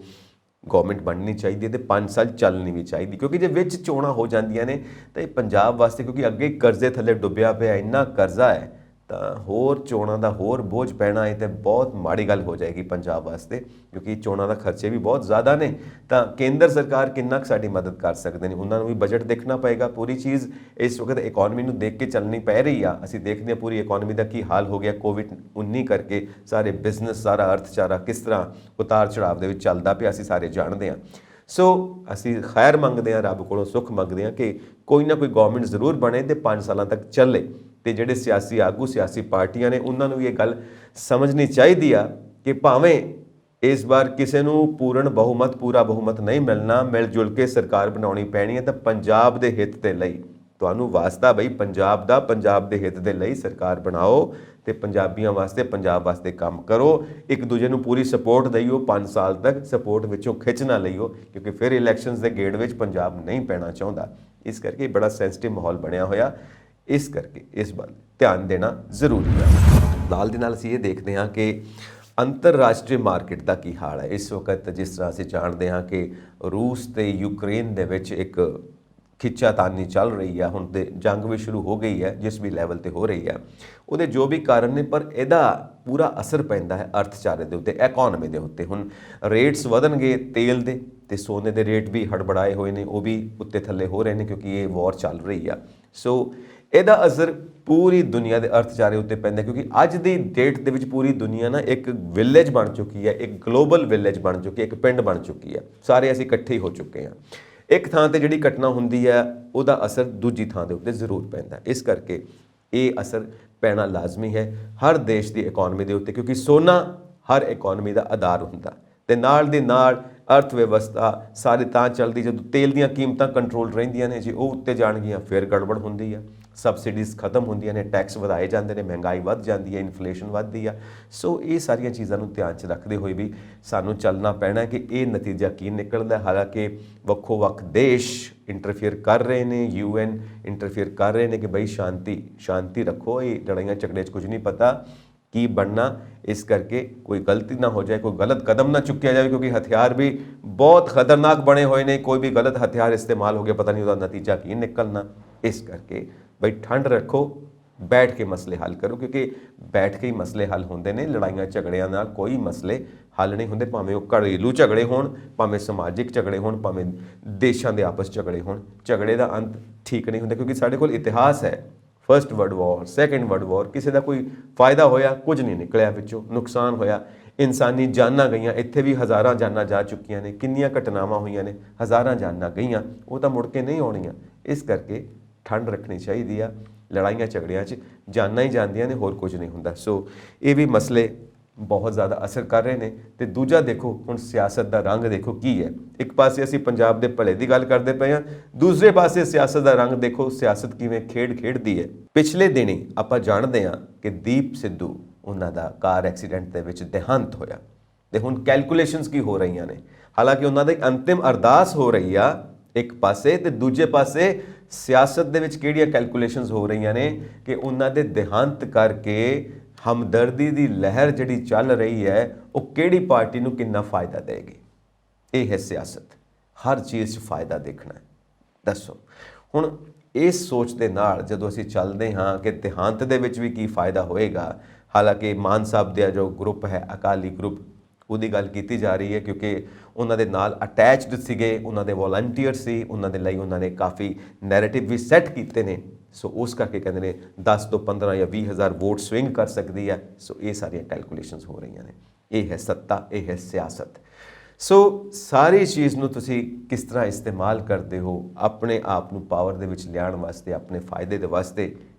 ਗਵਰਨਮੈਂਟ ਬਣਨੀ ਚਾਹੀਦੀ ਹੈ ਤੇ 5 ਸਾਲ ਚੱਲਣੀ ਵੀ ਚਾਹੀਦੀ, ਕਿਉਂਕਿ ਜੇ ਵਿੱਚ ਚੋਣਾਂ ਹੋ ਜਾਂਦੀਆਂ ਨੇ ਤਾਂ ਇਹ ਪੰਜਾਬ ਵਾਸਤੇ, ਕਿਉਂਕਿ ਅੱਗੇ ਕਰਜ਼ੇ ਥੱਲੇ ਡੁੱਬਿਆ ਪਿਆ, ਇੰਨਾ ਕਰਜ਼ਾ ਹੈ, ਤਾਂ ਹੋਰ ਚੋਣਾਂ ਦਾ ਹੋਰ ਬੋਝ ਪੈਣਾ ਇਹ ਤਾਂ ਬਹੁਤ ਮਾੜੀ ਗੱਲ ਹੋ ਜਾਏਗੀ ਪੰਜਾਬ ਵਾਸਤੇ, ਕਿਉਂਕਿ ਚੋਣਾਂ ਦਾ ਖਰਚੇ ਵੀ ਬਹੁਤ ਜ਼ਿਆਦਾ ਨੇ। ਤਾਂ ਕੇਂਦਰ ਸਰਕਾਰ ਕਿੰਨਾ ਕੁ ਸਾਡੀ ਮਦਦ ਕਰ ਸਕਦੇ ਨੇ, ਉਹਨਾਂ ਨੂੰ ਵੀ ਬਜਟ ਦੇਖਣਾ ਪਏਗਾ। ਪੂਰੀ ਚੀਜ਼ ਇਸ ਵਕਤ ਇਕੋਨਮੀ ਨੂੰ ਦੇਖ ਕੇ ਚੱਲਣੀ ਪੈ ਰਹੀ ਆ। ਅਸੀਂ ਦੇਖਦੇ ਹਾਂ ਪੂਰੀ ਇਕੋਨਮੀ ਦਾ ਕੀ ਹਾਲ ਹੋ ਗਿਆ COVID-19 ਕਰਕੇ, ਸਾਰੇ ਬਿਜ਼ਨਸ, ਸਾਰਾ ਅਰਥਚਾਰਾ ਕਿਸ ਤਰ੍ਹਾਂ ਉਤਾਰ ਚੜਾਵ ਦੇ ਵਿੱਚ ਚੱਲਦਾ ਪਿਆ, ਅਸੀਂ ਸਾਰੇ ਜਾਣਦੇ ਹਾਂ। ਸੋ ਅਸੀਂ ਖੈਰ ਮੰਗਦੇ ਹਾਂ, ਰੱਬ ਕੋਲੋਂ ਸੁੱਖ ਮੰਗਦੇ ਹਾਂ ਕਿ ਕੋਈ ਨਾ ਕੋਈ ਗਵਰਨਮੈਂਟ ਜ਼ਰੂਰ ਬਣੇ ਤੇ 5 ਸਾਲਾਂ ਤੱਕ ਚੱਲੇ। ਤੇ ਜਿਹੜੇ ਸਿਆਸੀ ਆਗੂ, ਸਿਆਸੀ ਪਾਰਟੀਆਂ ਨੇ, ਉਹਨਾਂ ਨੂੰ ਵੀ ਇਹ ਗੱਲ ਸਮਝਣੀ ਚਾਹੀਦੀ ਆ ਕਿ ਭਾਵੇਂ ਇਸ ਵਾਰ ਕਿਸੇ ਨੂੰ ਪੂਰਨ ਬਹੁਮਤ ਪੂਰਾ ਬਹੁਮਤ ਨਹੀਂ ਮਿਲਣਾ, ਮਿਲ ਜੁਲ ਕੇ ਸਰਕਾਰ ਬਣਾਉਣੀ ਪੈਣੀ ਹੈ। ਤਾਂ ਪੰਜਾਬ ਦੇ ਹਿੱਤ ਦੇ ਲਈ ਤੁਹਾਨੂੰ ਵਾਸਤਾ ਬਈ ਪੰਜਾਬ ਦਾ, ਪੰਜਾਬ ਦੇ ਹਿੱਤ ਦੇ ਲਈ ਸਰਕਾਰ ਬਣਾਓ ਤੇ ਪੰਜਾਬੀਆਂ ਵਾਸਤੇ, ਪੰਜਾਬ ਵਾਸਤੇ ਕੰਮ ਕਰੋ। ਇੱਕ ਦੂਜੇ ਨੂੰ ਪੂਰੀ ਸਪੋਰਟ ਦਈਓ, 5 ਸਾਲ ਤੱਕ ਸਪੋਰਟ ਵਿੱਚੋਂ ਖਿੱਚ ਨਾ ਲਈਓ, ਕਿਉਂਕਿ ਫਿਰ ਇਲੈਕਸ਼ਨਸ ਦੇ ਗੇੜ ਵਿੱਚ ਪੰਜਾਬ ਨਹੀਂ ਪੈਣਾ ਚਾਹੁੰਦਾ। ਇਸ ਕਰਕੇ ਬੜਾ ਸੈਂਸਿਟਿਵ ਮਾਹੌਲ ਬਣਿਆ ਹੋਇਆ, ਇਸ ਕਰਕੇ ਇਸ ਵੱਲ ਧਿਆਨ ਦੇਣਾ ਜ਼ਰੂਰੀ ਹੈ। ਨਾਲ ਦੀ ਨਾਲ ਅਸੀਂ ਇਹ ਦੇਖਦੇ ਹਾਂ ਕਿ ਅੰਤਰਰਾਸ਼ਟਰੀ ਮਾਰਕੀਟ ਦਾ ਕੀ ਹਾਲ ਹੈ ਇਸ ਵਕਤ। ਜਿਸ ਤਰ੍ਹਾਂ ਅਸੀਂ ਜਾਣਦੇ ਹਾਂ ਕਿ ਰੂਸ ਤੇ ਯੂਕਰੇਨ ਦੇ ਵਿੱਚ ਇੱਕ ਖਿੱਚਾਤਾਨੀ ਚੱਲ ਰਹੀ ਹੈ, ਹੁਣ ਤੇ ਜੰਗ ਵੀ ਸ਼ੁਰੂ ਹੋ ਗਈ ਹੈ, ਜਿਸ ਵੀ ਲੈਵਲ ਤੇ ਹੋ ਰਹੀ ਹੈ ਉਹਦੇ ਜੋ ਵੀ ਕਾਰਨ ਨੇ, ਪਰ ਇਹਦਾ ਪੂਰਾ ਅਸਰ ਪੈਂਦਾ ਹੈ ਅਰਥਚਾਰੇ ਦੇ ਉੱਤੇ, ਇਕਨੋਮੀ ਦੇ ਉੱਤੇ। ਹੁਣ ਰੇਟਸ ਵਧਣਗੇ ਤੇਲ ਦੇ, ਤੇ ਸੋਨੇ ਦੇ ਰੇਟ ਵੀ ਹੜਬੜਾਏ ਹੋਏ ਨੇ, ਉਹ ਵੀ ਉੱਤੇ ਥੱਲੇ ਹੋ ਰਹੇ ਨੇ ਕਿਉਂਕਿ ਇਹ ਵਾਰ ਚੱਲ ਰਹੀ ਆ। ਸੋ ਇਹਦਾ ਅਸਰ ਪੂਰੀ ਦੁਨੀਆ ਦੇ ਅਰਥਚਾਰੇ ਉੱਤੇ ਪੈਂਦਾ, ਕਿਉਂਕਿ ਅੱਜ ਦੀ ਡੇਟ ਦੇ ਵਿੱਚ ਪੂਰੀ ਦੁਨੀਆ ਨਾ ਇੱਕ ਵਿਲੇਜ ਬਣ ਚੁੱਕੀ ਹੈ, ਇੱਕ ਗਲੋਬਲ ਵਿਲੇਜ ਬਣ ਚੁੱਕੀ ਹੈ, ਇੱਕ ਪਿੰਡ ਬਣ ਚੁੱਕੀ ਹੈ। ਸਾਰੇ ਅਸੀਂ ਇਕੱਠੇ ਹੋ ਚੁੱਕੇ ਹਾਂ। ਇੱਕ ਥਾਂ ਤੇ ਜਿਹੜੀ ਘਟਨਾ ਹੁੰਦੀ ਹੈ ਉਹਦਾ ਅਸਰ ਦੂਜੀ ਥਾਂ ਦੇ ਉੱਤੇ ਜ਼ਰੂਰ ਪੈਂਦਾ। ਇਸ ਕਰਕੇ ਇਹ ਅਸਰ ਪੈਣਾ ਲਾਜ਼ਮੀ ਹੈ ਹਰ ਦੇਸ਼ ਦੀ ਇਕਨੋਮੀ ਦੇ ਉੱਤੇ, ਕਿਉਂਕਿ ਸੋਨਾ ਹਰ ਇਕਨੋਮੀ ਦਾ ਆਧਾਰ ਹੁੰਦਾ। ਤੇ ਨਾਲ ਦੀ ਨਾਲ ਅਰਥ ਵਿਵਸਥਾ ਸਾਰੀ ਤਾਂ ਚੱਲਦੀ ਜਦੋਂ ਤੇਲ ਦੀਆਂ ਕੀਮਤਾਂ ਕੰਟਰੋਲ ਰਹਿੰਦੀਆਂ ਨੇ। ਜੇ ਉਹ ਉੱਤੇ ਜਾਣਗੀਆਂ ਫਿਰ ਗੜਬੜ ਹੁੰਦੀ ਆ, ਸਬਸਿਡੀਜ਼ ਖਤਮ ਹੁੰਦੀਆਂ ਨੇ, ਟੈਕਸ ਵਧਾਏ ਜਾਂਦੇ ਨੇ, ਮਹਿੰਗਾਈ ਵੱਧ ਜਾਂਦੀ ਹੈ, ਇਨਫਲੇਸ਼ਨ ਵੱਧਦੀ ਆ। ਸੋ ਇਹ ਸਾਰੀਆਂ ਚੀਜ਼ਾਂ ਨੂੰ ਧਿਆਨ 'ਚ ਰੱਖਦੇ ਹੋਏ ਵੀ ਸਾਨੂੰ ਚੱਲਣਾ ਪੈਣਾ ਕਿ ਇਹ ਨਤੀਜਾ ਕੀ ਨਿਕਲਦਾ। ਹਾਲਾਂਕਿ ਵੱਖੋ ਵੱਖ ਦੇਸ਼ ਇੰਟਰਫੇਅਰ ਕਰ ਰਹੇ ਨੇ, UN ਇੰਟਰਫੇਅਰ ਕਰ ਰਹੇ ਨੇ ਕਿ ਬਈ ਸ਼ਾਂਤੀ ਰੱਖੋ, ਇਹ ਲੜਾਈਆਂ ਝਗੜੇ 'ਚ ਕੁਝ ਨਹੀਂ ਪਤਾ ਕੀ ਬਣਨਾ। ਇਸ ਕਰਕੇ ਕੋਈ ਗਲਤੀ ਨਾ ਹੋ ਜਾਏ, ਕੋਈ ਗਲਤ ਕਦਮ ਨਾ ਚੁੱਕਿਆ ਜਾਵੇ, ਕਿਉਂਕਿ ਹਥਿਆਰ ਵੀ ਬਹੁਤ ਖਤਰਨਾਕ ਬਣੇ ਹੋਏ ਨੇ। ਕੋਈ ਵੀ ਗਲਤ ਹਥਿਆਰ ਇਸਤੇਮਾਲ ਹੋ ਗਿਆ, ਪਤਾ ਨਹੀਂ ਉਹਦਾ ਨਤੀਜਾ ਕੀ ਨਿਕਲਣਾ। ਇਸ ਕਰਕੇ ਬਈ ਠੰਡ ਰੱਖੋ, ਬੈਠ ਕੇ ਮਸਲੇ ਹੱਲ ਕਰੋ, ਕਿਉਂਕਿ ਬੈਠ ਕੇ ਹੀ ਮਸਲੇ ਹੱਲ ਹੁੰਦੇ ਨੇ। ਲੜਾਈਆਂ ਝਗੜਿਆਂ ਨਾਲ ਕੋਈ ਮਸਲੇ ਹੱਲ ਨਹੀਂ ਹੁੰਦੇ, ਭਾਵੇਂ ਉਹ ਘਰੇਲੂ ਝਗੜੇ ਹੋਣ, ਭਾਵੇਂ ਸਮਾਜਿਕ ਝਗੜੇ ਹੋਣ, ਭਾਵੇਂ ਦੇਸ਼ਾਂ ਦੇ ਆਪਸ ਝਗੜੇ ਹੋਣ। ਝਗੜੇ ਦਾ ਅੰਤ ਠੀਕ ਨਹੀਂ ਹੁੰਦਾ, ਕਿਉਂਕਿ ਸਾਡੇ ਕੋਲ ਇਤਿਹਾਸ ਹੈ। First world war, second world war, ਕਿਸੇ ਦਾ ਕੋਈ ਫਾਇਦਾ ਹੋਇਆ? ਕੁਝ ਨਹੀਂ ਨਿਕਲਿਆ, ਵਿੱਚੋਂ ਨੁਕਸਾਨ ਹੋਇਆ, ਇਨਸਾਨੀ ਜਾਨਾਂ ਗਈਆਂ। ਇੱਥੇ ਵੀ ਹਜ਼ਾਰਾਂ ਜਾਨਾਂ ਜਾ ਚੁੱਕੀਆਂ ਨੇ, ਕਿੰਨੀਆਂ ਘਟਨਾਵਾਂ ਹੋਈਆਂ ਨੇ, ਹਜ਼ਾਰਾਂ ਜਾਨਾਂ ਗਈਆਂ, ਉਹ ਤਾਂ ਮੁੜ ਕੇ ਨਹੀਂ ਆਉਣੀਆਂ। ਇਸ ਕਰਕੇ ਠੰਡ ਰੱਖਣੀ ਚਾਹੀਦੀ ਆ। ਲੜਾਈਆਂ ਝਗੜਿਆਂ 'ਚ ਜਾਨਾਂ ਹੀ ਜਾਂਦੀਆਂ ਨੇ, ਹੋਰ ਕੁਝ ਨਹੀਂ ਹੁੰਦਾ। ਸੋ ਇਹ ਵੀ ਮਸਲੇ ਬਹੁਤ ਜ਼ਿਆਦਾ ਅਸਰ ਕਰ ਰਹੇ ਨੇ। ਤੇ ਦੂਜਾ ਦੇਖੋ, ਹੁਣ ਸਿਆਸਤ ਦਾ ਰੰਗ ਦੇਖੋ ਕੀ ਹੈ। ਇੱਕ ਪਾਸੇ ਅਸੀਂ ਪੰਜਾਬ ਦੇ ਭਲੇ ਦੀ ਗੱਲ ਕਰਦੇ ਪਏ ਹਾਂ, ਦੂਸਰੇ ਪਾਸੇ ਸਿਆਸਤ ਦਾ ਰੰਗ ਦੇਖੋ, ਸਿਆਸਤ ਕਿਵੇਂ ਖੇਡਦੀ ਹੈ। ਪਿਛਲੇ ਦਿਨੀ ਆਪਾਂ ਜਾਣਦੇ ਹਾਂ ਕਿ ਦੀਪ ਸਿੱਧੂ, ਉਹਨਾਂ ਦਾ ਕਾਰ ਐਕਸੀਡੈਂਟ ਦੇ ਵਿੱਚ ਦੇਹਾਂਤ ਹੋਇਆ। ਤੇ ਹੁਣ ਕੈਲਕੂਲੇਸ਼ਨਸ ਕੀ ਹੋ ਰਹੀਆਂ ਨੇ? ਹਾਲਾਂਕਿ ਉਹਨਾਂ ਦੀ ਅੰਤਿਮ ਅਰਦਾਸ ਹੋ ਰਹੀ ਆ ਇੱਕ ਪਾਸੇ, ਤੇ ਦੂਜੇ ਪਾਸੇ ਸਿਆਸਤ ਦੇ ਵਿੱਚ ਕਿਹੜੀਆਂ ਕੈਲਕੂਲੇਸ਼ਨਸ ਹੋ ਰਹੀਆਂ ਨੇ ਕਿ ਉਹਨਾਂ ਦੇ ਦੇਹਾਂਤ ਕਰਕੇ ਹਮਦਰਦੀ ਦੀ ਲਹਿਰ ਜਿਹੜੀ ਚੱਲ ਰਹੀ ਹੈ ਉਹ ਕਿਹੜੀ ਪਾਰਟੀ ਨੂੰ ਕਿੰਨਾ ਫਾਇਦਾ ਦੇਗੀ। ਇਹ ਹੈ ਸਿਆਸਤ, ਹਰ ਚੀਜ਼ 'ਚ ਫਾਇਦਾ ਦੇਖਣਾ ਹੈ। ਦੱਸੋ ਹੁਣ ਇਸ ਸੋਚ ਦੇ ਨਾਲ ਜਦੋਂ ਅਸੀਂ ਚੱਲਦੇ ਹਾਂ ਕਿ ਦੇਹਾਂਤ ਦੇ ਵਿੱਚ ਵੀ ਕੀ ਫਾਇਦਾ ਹੋਏਗਾ। ਹਾਲਾਂਕਿ ਮਾਨ ਸਾਹਿਬ ਦਾ ਜੋ ਗਰੁੱਪ ਹੈ, ਅਕਾਲੀ ਗਰੁੱਪ, ਉਹਦੀ ਗੱਲ ਕੀਤੀ ਜਾ ਰਹੀ ਹੈ, ਕਿਉਂਕਿ ਉਹਨਾਂ ਦੇ ਨਾਲ ਅਟੈਚਡ ਸੀਗੇ, ਉਹਨਾਂ ਦੇ ਵੋਲੰਟੀਅਰ ਸੀ, ਉਹਨਾਂ ਦੇ ਲਈ ਉਹਨਾਂ ਨੇ ਕਾਫੀ ਨੈਰੇਟਿਵ ਵੀ ਸੈੱਟ ਕੀਤੇ ਨੇ। ਸੋ ਉਸ ਕਰਕੇ ਕਹਿੰਦੇ ਨੇ 10 ਤੋਂ 15 ਜਾਂ 20 ਹਜ਼ਾਰ ਵੋਟ ਸਵਿੰਗ ਕਰ ਸਕਦੀ ਹੈ। ਸੋ ਇਹ ਸਾਰੀਆਂ ਕੈਲਕੂਲੇਸ਼ਨਸ ਹੋ ਰਹੀਆਂ ਨੇ। ਇਹ ਹੈ ਸੱਤਾ, ਇਹ ਹੈ ਸਿਆਸਤ। ਸੋ ਸਾਰੀ ਚੀਜ਼ ਨੂੰ ਤੁਸੀਂ ਕਿਸ ਤਰ੍ਹਾਂ ਇਸਤੇਮਾਲ ਕਰਦੇ ਹੋ ਆਪਣੇ ਆਪ ਨੂੰ ਪਾਵਰ ਦੇ ਵਿੱਚ ਲਿਆਉਣ ਵਾਸਤੇ, ਆਪਣੇ ਫਾਇਦੇ ਦੇ ਵਾਸਤੇ,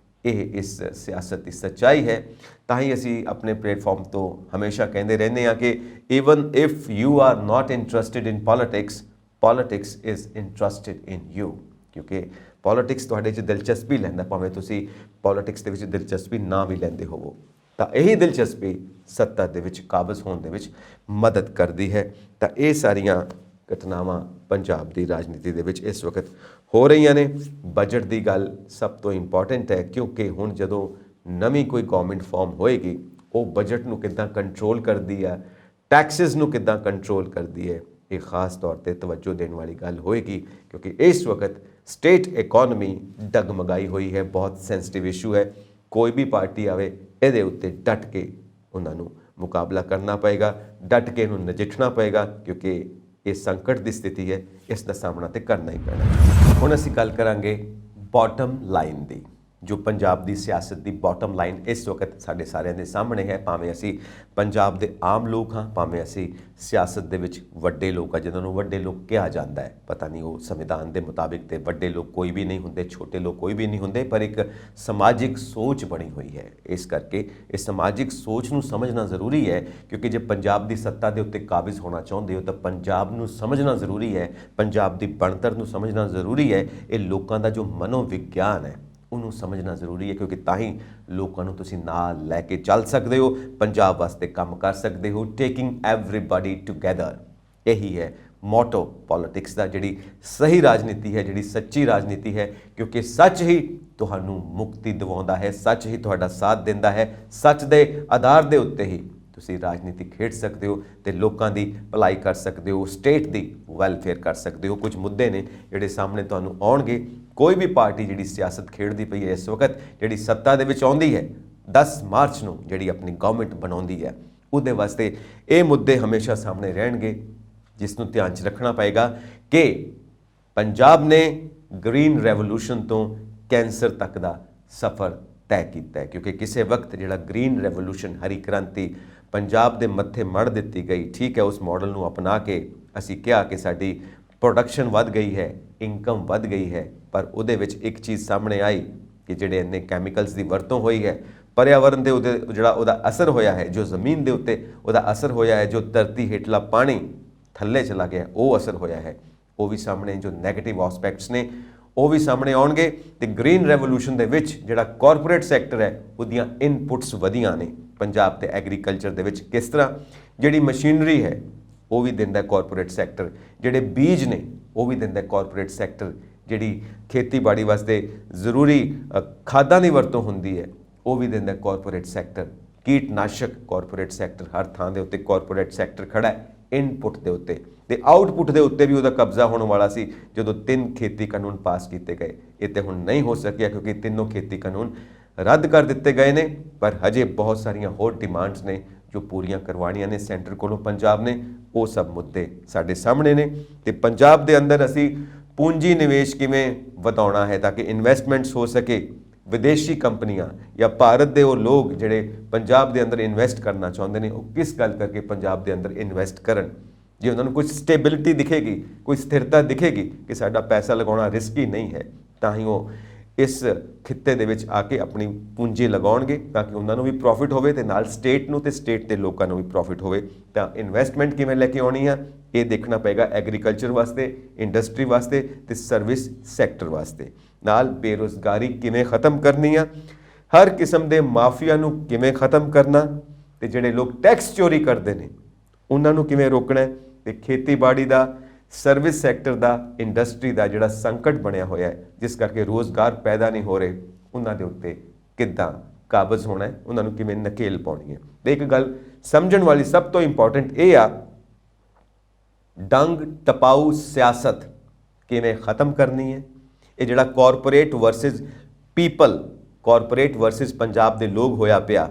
ਇਹ ਇਸ ਸਿਆਸਤ ਦੀ ਸੱਚਾਈ ਹੈ। ਤਾਂ ਹੀ ਅਸੀਂ ਆਪਣੇ ਪਲੇਟਫਾਰਮ ਤੋਂ ਹਮੇਸ਼ਾ ਕਹਿੰਦੇ ਰਹਿੰਦੇ ਹਾਂ ਕਿ even if you are not interested in politics, politics is interested in you. ਕਿਉਂਕਿ ਪੋਲਿਟਿਕਸ ਤੁਹਾਡੇ 'ਚ ਦਿਲਚਸਪੀ ਲੈਂਦਾ, ਭਾਵੇਂ ਤੁਸੀਂ ਪੋਲਿਟਿਕਸ ਦੇ ਵਿੱਚ ਦਿਲਚਸਪੀ ਨਾ ਵੀ ਲੈਂਦੇ ਹੋਵੋ, ਤਾਂ ਇਹੀ ਦਿਲਚਸਪੀ ਸੱਤਾ ਦੇ ਵਿੱਚ ਕਾਬਜ਼ ਹੋਣ ਦੇ ਵਿੱਚ ਮਦਦ ਕਰਦੀ ਹੈ। ਤਾਂ ਇਹ ਸਾਰੀਆਂ ਘਟਨਾਵਾਂ ਪੰਜਾਬ ਦੀ ਰਾਜਨੀਤੀ ਦੇ ਵਿੱਚ ਇਸ ਵਕਤ ਹੋ ਰਹੀਆਂ ਨੇ। ਬਜਟ ਦੀ ਗੱਲ ਸਭ ਤੋਂ ਇੰਪੋਰਟੈਂਟ ਹੈ, ਕਿਉਂਕਿ ਹੁਣ ਜਦੋਂ ਨਵੀਂ ਕੋਈ ਗਵਰਨਮੈਂਟ ਫਾਰਮ ਹੋਏਗੀ, ਉਹ ਬਜਟ ਨੂੰ ਕਿੱਦਾਂ ਕੰਟਰੋਲ ਕਰਦੀ ਹੈ, ਟੈਕਸਿਸ ਨੂੰ ਕਿੱਦਾਂ ਕੰਟਰੋਲ ਕਰਦੀ ਹੈ, ਇਹ ਖਾਸ ਤੌਰ ਤੇ ਤਵੱਜੋ ਦੇਣ ਵਾਲੀ ਗੱਲ ਹੋਏਗੀ। ਕਿਉਂਕਿ ਇਸ ਵਕਤ ਸਟੇਟ ਇਕਨੋਮੀ ਡਗਮਗਾਈ ਹੋਈ ਹੈ, ਬਹੁਤ ਸੈਂਸਿਟਿਵ ਇਸ਼ੂ ਹੈ। ਕੋਈ ਵੀ ਪਾਰਟੀ ਆਵੇ, ਇਹਦੇ ਉੱਤੇ ਡਟ ਕੇ ਉਹਨਾਂ ਨੂੰ ਮੁਕਾਬਲਾ ਕਰਨਾ ਪਏਗਾ, ਡਟ ਕੇ ਇਹਨੂੰ ਨਜਿੱਠਣਾ ਪਏਗਾ, ਕਿਉਂਕਿ ਇਹ ਸੰਕਟ ਦੀ ਸਥਿਤੀ ਹੈ, ਇਸ ਦਾ ਸਾਹਮਣਾ ਤੇ ਕਰਨਾ ਹੀ ਪੈਣਾ। ਹੁਣ ਅਸੀਂ ਗੱਲ ਕਰਾਂਗੇ ਬਾਟਮ ਲਾਈਨ ਦੀ। जो पंजाब की सियासत की बॉटम लाइन इस वक्त साढ़े सारिਆਂ ਦੇ सामने है। भावें ਅਸੀਂ पंजाब के आम लोग हाँ, भावें ਅਸੀਂ सियासत ਦੇ ਵਿੱਚ ਵੱਡੇ लोग ਆ, जिन्होंने ਵੱਡੇ लोग ਕਿਹਾ ਜਾਂਦਾ है। पता नहीं वो संविधान के मुताबिक तो ਵੱਡੇ लोग कोई भी नहीं होंगे, छोटे लोग कोई भी नहीं होंगे, पर एक समाजिक सोच बनी हुई है। इस करके इस समाजिक सोच ਨੂੰ समझना जरूरी है, क्योंकि जे पंजाब की सत्ता के उत्ते काबिज होना चाहते हो तो पंजाब ਨੂੰ समझना जरूरी है, पंजाब की ਬਣਤਰ ਨੂੰ समझना जरूरी है। ये लोगों का जो मनोविग्यान है ਉਹਨੂੰ ਸਮਝਣਾ ਜ਼ਰੂਰੀ ਹੈ, ਕਿਉਂਕਿ ਤਾਂ ਹੀ ਲੋਕਾਂ ਨੂੰ ਤੁਸੀਂ ਨਾਲ ਲੈ ਕੇ ਚੱਲ ਸਕਦੇ ਹੋ, ਪੰਜਾਬ ਵਾਸਤੇ ਕੰਮ ਕਰ ਸਕਦੇ ਹੋ। ਟੇਕਿੰਗ ਐਵਰੀਬਾਡੀ ਟੂਗੈਦਰ, ਇਹੀ ਹੈ ਮੋਟੋ ਪੋਲਿਟਿਕਸ ਦਾ। ਜਿਹੜੀ ਸਹੀ ਰਾਜਨੀਤੀ ਹੈ, ਜਿਹੜੀ ਸੱਚੀ ਰਾਜਨੀਤੀ ਹੈ, ਕਿਉਂਕਿ ਸੱਚ ਹੀ ਤੁਹਾਨੂੰ ਮੁਕਤੀ ਦਿਵਾਉਂਦਾ ਹੈ, ਸੱਚ ਹੀ ਤੁਹਾਡਾ ਸਾਥ ਦਿੰਦਾ ਹੈ। ਸੱਚ ਦੇ ਆਧਾਰ ਦੇ ਉੱਤੇ ਹੀ ਤੁਸੀਂ ਰਾਜਨੀਤੀ ਖੇਡ ਸਕਦੇ ਹੋ ਤੇ ਲੋਕਾਂ ਦੀ ਭਲਾਈ ਕਰ ਸਕਦੇ ਹੋ, ਸਟੇਟ ਦੀ ਵੈਲਫੇਅਰ ਕਰ ਸਕਦੇ ਹੋ। ਕੁਝ ਮੁੱਦੇ ਨੇ ਜਿਹੜੇ ਸਾਹਮਣੇ ਤੁਹਾਨੂੰ ਆਉਣਗੇ। ਕੋਈ ਵੀ ਪਾਰਟੀ ਜਿਹੜੀ ਸਿਆਸਤ ਖੇਡਦੀ ਪਈ ਹੈ ਇਸ ਵਕਤ, ਜਿਹੜੀ ਸੱਤਾ ਦੇ ਵਿੱਚ ਆਉਂਦੀ ਹੈ 10 ਮਾਰਚ ਨੂੰ, ਜਿਹੜੀ ਆਪਣੀ ਗਵਰਨਮੈਂਟ ਬਣਾਉਂਦੀ ਹੈ, ਉਹਦੇ ਵਾਸਤੇ ਇਹ ਮੁੱਦੇ ਹਮੇਸ਼ਾ ਸਾਹਮਣੇ ਰਹਿਣਗੇ, ਜਿਸ ਨੂੰ ਧਿਆਨ 'ਚ ਰੱਖਣਾ ਪਏਗਾ ਕਿ ਪੰਜਾਬ ਨੇ ਗ੍ਰੀਨ ਰੈਵੋਲੂਸ਼ਨ ਤੋਂ ਕੈਂਸਰ ਤੱਕ ਦਾ ਸਫ਼ਰ ਤੈਅ ਕੀਤਾ ਹੈ। ਕਿਉਂਕਿ ਕਿਸੇ ਵਕਤ ਜਿਹੜਾ ਗ੍ਰੀਨ ਰੈਵੋਲੂਸ਼ਨ, ਹਰੀ ਕ੍ਰਾਂਤੀ ਪੰਜਾਬ ਦੇ ਮੱਥੇ ਮੜ ਦਿੱਤੀ ਗਈ, ਠੀਕ ਹੈ, ਉਸ ਮਾਡਲ ਨੂੰ ਅਪਣਾ ਕੇ ਅਸੀਂ ਕਿਹਾ ਕਿ ਸਾਡੀ ਪ੍ਰੋਡਕਸ਼ਨ ਵੱਧ ਗਈ ਹੈ, ਇਨਕਮ ਵੱਧ ਗਈ ਹੈ, ਪਰ ਉਹਦੇ ਵਿੱਚ ਇੱਕ ਚੀਜ਼ ਸਾਹਮਣੇ ਆਈ ਕਿ ਜਿਹੜੇ ਇੰਨੇ ਕੈਮੀਕਲਸ ਦੀ ਵਰਤੋਂ ਹੋਈ ਹੈ, पर्यावरण ਦੇ ਉਹਦੇ ਜਿਹੜਾ ਉਹਦਾ ਅਸਰ ਹੋਇਆ ਹੈ, ਜੋ ਜ਼ਮੀਨ ਦੇ ਉੱਤੇ ਉਹਦਾ ਅਸਰ ਹੋਇਆ ਹੈ, ਜੋ ਧਰਤੀ ਹੇਠਲਾ ਪਾਣੀ ਥੱਲੇ ਚਲਾ ਗਿਆ, ਉਹ ਅਸਰ ਹੋਇਆ ਹੈ, ਉਹ ਵੀ ਸਾਹਮਣੇ, ਜੋ ਨੈਗੇਟਿਵ ਐਸਪੈਕਟਸ ਨੇ ਉਹ ਵੀ ਸਾਹਮਣੇ ਆਉਣਗੇ। ਤੇ ਗ੍ਰੀਨ ਰੈਵੋਲੂਸ਼ਨ ਦੇ ਵਿੱਚ ਜਿਹੜਾ ਕਾਰਪੋਰੇਟ ਸੈਕਟਰ ਹੈ, ਉਹਦੀਆਂ ਇਨਪੁਟਸ ਵਧੀਆਂ ਨੇ ਪੰਜਾਬ ਤੇ ਐਗਰੀਕਲਚਰ ਦੇ ਵਿੱਚ। ਕਿਸ ਤਰ੍ਹਾਂ? ਜਿਹੜੀ ਮਸ਼ੀਨਰੀ ਹੈ ਉਹ ਵੀ ਦਿੰਦਾ ਕਾਰਪੋਰੇਟ ਸੈਕਟਰ, ਜਿਹੜੇ ਬੀਜ ਨੇ ਉਹ ਵੀ ਦਿੰਦਾ ਕਾਰਪੋਰੇਟ ਸੈਕਟਰ, ਜਿਹੜੀ ਖੇਤੀਬਾੜੀ ਵਾਸਤੇ ਜ਼ਰੂਰੀ ਖਾਦਾਂ ਦੀ ਵਰਤੋਂ ਹੁੰਦੀ ਹੈ ਉਹ ਵੀ ਦਿੰਦਾ ਕਾਰਪੋਰੇਟ ਸੈਕਟਰ। ਕੀਟਨਾਸ਼ਕ ਕਾਰਪੋਰੇਟ ਸੈਕਟਰ, ਹਰ ਥਾਂ ਦੇ ਉੱਤੇ ਕਾਰਪੋਰੇਟ ਸੈਕਟਰ ਖੜਾ ਹੈ ਇਨਪੁਟ ਦੇ ਉੱਤੇ। ਤੇ ਆਊਟਪੁੱਟ ਦੇ ਉੱਤੇ ਵੀ ਉਹਦਾ ਕਬਜ਼ਾ ਹੋਣ ਵਾਲਾ ਸੀ ਜਦੋਂ 3 ਖੇਤੀ ਕਾਨੂੰਨ ਪਾਸ ਕੀਤੇ ਗਏ। ਇਹ ਤੇ ਹੁਣ ਨਹੀਂ ਹੋ ਸਕਿਆ ਕਿਉਂਕਿ ਤਿੰਨੋਂ ਖੇਤੀ ਕਾਨੂੰਨ ਰੱਦ ਕਰ ਦਿੱਤੇ ਗਏ ਨੇ, ਪਰ ਹਜੇ ਬਹੁਤ ਸਾਰੀਆਂ ਹੋਰ ਡਿਮਾਂਡਸ ਨੇ ਜੋ ਪੂਰੀਆਂ ਕਰਵਾਉਣੀਆਂ ਨੇ ਸੈਂਟਰ ਕੋਲੋਂ ਪੰਜਾਬ ਨੇ। ਉਹ ਸਭ ਮੁੱਦੇ ਸਾਡੇ ਸਾਹਮਣੇ ਨੇ। ਤੇ ਪੰਜਾਬ ਦੇ ਅੰਦਰ ਅਸੀਂ ਪੂੰਜੀ ਨਿਵੇਸ਼ ਕਿਵੇਂ ਵਧਾਉਣਾ ਹੈ ਤਾਂ ਕਿ ਇਨਵੈਸਟਮੈਂਟਸ ਹੋ ਸਕੇ। ਵਿਦੇਸ਼ੀ ਕੰਪਨੀਆਂ ਜਾਂ ਭਾਰਤ ਦੇ ਉਹ ਲੋਕ ਜਿਹੜੇ ਪੰਜਾਬ ਦੇ ਅੰਦਰ ਇਨਵੈਸਟ ਕਰਨਾ ਚਾਹੁੰਦੇ ਨੇ, ਉਹ ਕਿਸ ਗੱਲ ਕਰਕੇ ਪੰਜਾਬ ਦੇ ਅੰਦਰ ਇਨਵੈਸਟ ਕਰਨ। ਜੇ ਉਹਨਾਂ ਨੂੰ ਕੁਝ ਸਟੇਬਿਲਿਟੀ ਦਿਖੇਗੀ, ਕੋਈ ਸਥਿਰਤਾ ਦਿਖੇਗੀ ਕਿ ਸਾਡਾ ਪੈਸਾ ਲਗਾਉਣਾ ਰਿਸਕੀ ਨਹੀਂ ਹੈ, ਤਾਂ ਹੀ ਉਹ ਇਸ ਖਿੱਤੇ ਦੇ ਵਿੱਚ ਆ ਕੇ ਆਪਣੀ ਪੂੰਜੀ ਲਗਾਉਣਗੇ ਤਾਂ ਕਿ ਉਹਨਾਂ ਨੂੰ ਵੀ ਪ੍ਰੋਫਿਟ ਹੋਵੇ ਤੇ ਨਾਲ ਸਟੇਟ ਨੂੰ ਤੇ ਸਟੇਟ ਦੇ ਲੋਕਾਂ ਨੂੰ ਵੀ ਪ੍ਰੋਫਿਟ ਹੋਵੇ। ਤਾਂ ਇਨਵੈਸਟਮੈਂਟ ਕਿਵੇਂ ਲੈ ਕੇ ਆਉਣੀ ਆ, ਇਹ ਦੇਖਣਾ ਪਏਗਾ ਐਗਰੀਕਲਚਰ ਵਾਸਤੇ, ਇੰਡਸਟਰੀ ਵਾਸਤੇ ਤੇ ਸਰਵਿਸ ਸੈਕਟਰ ਵਾਸਤੇ। ਨਾਲ ਬੇਰੁਜ਼ਗਾਰੀ ਕਿਵੇਂ ਖਤਮ ਕਰਨੀ ਆ, ਹਰ ਕਿਸਮ ਦੇ ਮਾਫੀਆ ਨੂੰ ਕਿਵੇਂ ਖਤਮ ਕਰਨਾ, ਤੇ ਜਿਹੜੇ ਲੋਕ ਟੈਕਸ ਚੋਰੀ ਕਰਦੇ ਨੇ ਉਹਨਾਂ ਨੂੰ ਕਿਵੇਂ ਰੋਕਣਾ, ਤੇ ਖੇਤੀਬਾੜੀ ਦਾ, ਸਰਵਿਸ ਸੈਕਟਰ ਦਾ, ਇੰਡਸਟਰੀ ਦਾ ਜਿਹੜਾ ਸੰਕਟ ਬਣਿਆ ਹੋਇਆ ਹੈ ਜਿਸ ਕਰਕੇ ਰੋਜ਼ਗਾਰ ਪੈਦਾ ਨਹੀਂ ਹੋ ਰਹੇ, ਉਹਨਾਂ ਦੇ ਉੱਤੇ ਕਿੱਦਾਂ ਕਾਬਜ਼ ਹੋਣਾ ਹੈ, ਉਹਨਾਂ ਨੂੰ ਕਿਵੇਂ ਨਕੇਲ ਪਾਉਣੀ ਹੈ। ਤੇ ਇੱਕ ਗੱਲ ਸਮਝਣ ਵਾਲੀ ਸਭ ਤੋਂ ਇੰਪੋਰਟੈਂਟ ਇਹ ਆ, ਡੰਗ ਟਪਾਊ ਸਿਆਸਤ ਕਿਵੇਂ ਖਤਮ ਕਰਨੀ ਹੈ। ਇਹ ਜਿਹੜਾ corporate versus people, corporate versus Punjab ਦੇ ਲੋਕ ਹੋਇਆ ਪਿਆ,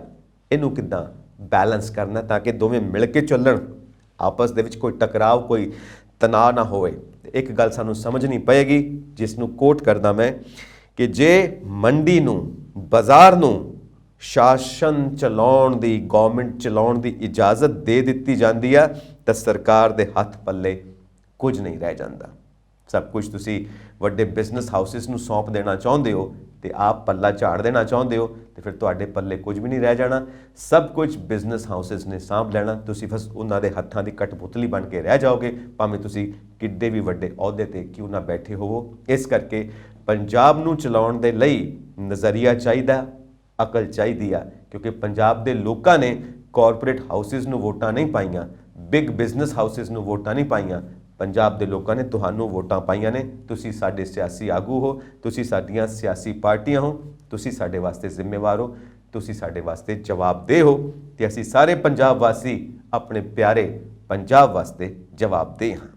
ਇਹਨੂੰ ਕਿੱਦਾਂ ਬੈਲੈਂਸ ਕਰਨਾ ਤਾਂ ਕਿ ਦੋਵੇਂ ਮਿਲ ਕੇ ਚੱਲਣ, ਆਪਸ ਦੇ ਵਿੱਚ ਕੋਈ ਟਕਰਾਵ, ਕੋਈ ਤਣਾਅ ਨਾ ਹੋਵੇ। ਇੱਕ ਗੱਲ ਸਾਨੂੰ ਸਮਝਣੀ ਪਏਗੀ ਜਿਸ ਨੂੰ ਕੋਟ ਕਰਦਾ ਮੈਂ ਕਿ ਜੇ ਮੰਡੀ ਨੂੰ, ਬਾਜ਼ਾਰ ਨੂੰ ਸ਼ਾਸਨ ਚਲਾਉਣ ਦੀ, ਗਵਰਨਮੈਂਟ ਚਲਾਉਣ ਦੀ ਇਜਾਜ਼ਤ ਦੇ ਦਿੱਤੀ ਜਾਂਦੀ ਆ ਤਾਂ ਸਰਕਾਰ ਦੇ ਹੱਥ ਪੱਲੇ ਕੁਝ ਨਹੀਂ ਰਹਿ ਜਾਂਦਾ। ਸਭ ਕੁਝ ਤੁਸੀਂ ਵੱਡੇ ਬਿਜ਼ਨਸ ਹਾਊਸਿਸ ਨੂੰ ਸੌਂਪ ਦੇਣਾ ਚਾਹੁੰਦੇ ਹੋ ਤੇ ਆਪ ਪੱਲਾ ਝਾੜ ਦੇਣਾ ਚਾਹੁੰਦੇ ਹੋ ਤੇ ਫਿਰ ਤੁਹਾਡੇ ਪੱਲੇ ਕੁਝ ਵੀ ਨਹੀਂ ਰਹਿ ਜਾਣਾ। ਸਭ ਕੁਝ ਬਿਜ਼ਨਸ ਹਾਊਸਿਸ ਨੇ ਸਾਂਭ ਲੈਣਾ, ਤੁਸੀਂ ਬਸ ਉਹਨਾਂ ਦੇ ਹੱਥਾਂ ਦੀ ਕਠਪੁਤਲੀ ਬਣ ਕੇ ਰਹਿ ਜਾਓਗੇ, ਭਾਵੇਂ ਤੁਸੀਂ ਕਿੱਡੇ ਵੀ ਵੱਡੇ ਅਹੁਦੇ ਤੇ ਕਿਉਂ ਨਾ ਬੈਠੇ ਹੋਵੋ। ਇਸ ਕਰਕੇ ਪੰਜਾਬ ਨੂੰ ਚਲਾਉਣ ਦੇ ਲਈ ਨਜ਼ਰੀਆ ਚਾਹੀਦਾ, ਅਕਲ ਚਾਹੀਦੀ ਆ, ਕਿਉਂਕਿ ਪੰਜਾਬ ਦੇ ਲੋਕਾਂ ਨੇ ਕਾਰਪੋਰੇਟ ਹਾਊਸਿਸ ਨੂੰ ਵੋਟਾਂ ਨਹੀਂ ਪਾਈਆਂ, ਬਿਗ ਬਿਜ਼ਨਸ ਹਾਊਸਿਸ ਨੂੰ ਵੋਟਾਂ ਨਹੀਂ ਪਾਈਆਂ, ਪੰਜਾਬ ਦੇ ਲੋਕਾਂ ਨੇ ਤੁਹਾਨੂੰ ਵੋਟਾਂ ਪਾਈਆਂ ਨੇ। ਤੁਸੀਂ ਸਾਡੇ ਸਿਆਸੀ ਆਗੂ ਹੋ, ਤੁਸੀਂ ਸਾਡੀਆਂ ਸਿਆਸੀ ਪਾਰਟੀਆਂ ਹੋ, ਤੁਸੀਂ ਸਾਡੇ ਵਾਸਤੇ ਜ਼ਿੰਮੇਵਾਰ ਹੋ, ਤੁਸੀਂ ਸਾਡੇ ਵਾਸਤੇ ਜਵਾਬਦੇਹ ਹੋ ਤੇ ਅਸੀਂ ਸਾਰੇ ਪੰਜਾਬ ਵਾਸੀ ਆਪਣੇ ਪਿਆਰੇ ਪੰਜਾਬ ਵਾਸਤੇ ਜਵਾਬਦੇਹ ਹਾਂ।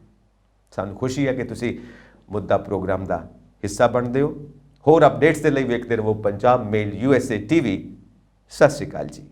ਸਾਨੂੰ ਖੁਸ਼ੀ ਹੈ ਕਿ ਤੁਸੀਂ ਮੁੱਦਾ ਪ੍ਰੋਗਰਾਮ ਦਾ ਹਿੱਸਾ ਬਣਦੇ ਹੋ। ਹੋਰ ਅਪਡੇਟਸ ਦੇ ਲਈ ਵੇਖਦੇ ਰਹੋ ਪੰਜਾਬ ਮੇਲ USA TV। ਸਤਿ ਸ਼੍ਰੀ ਅਕਾਲ ਜੀ।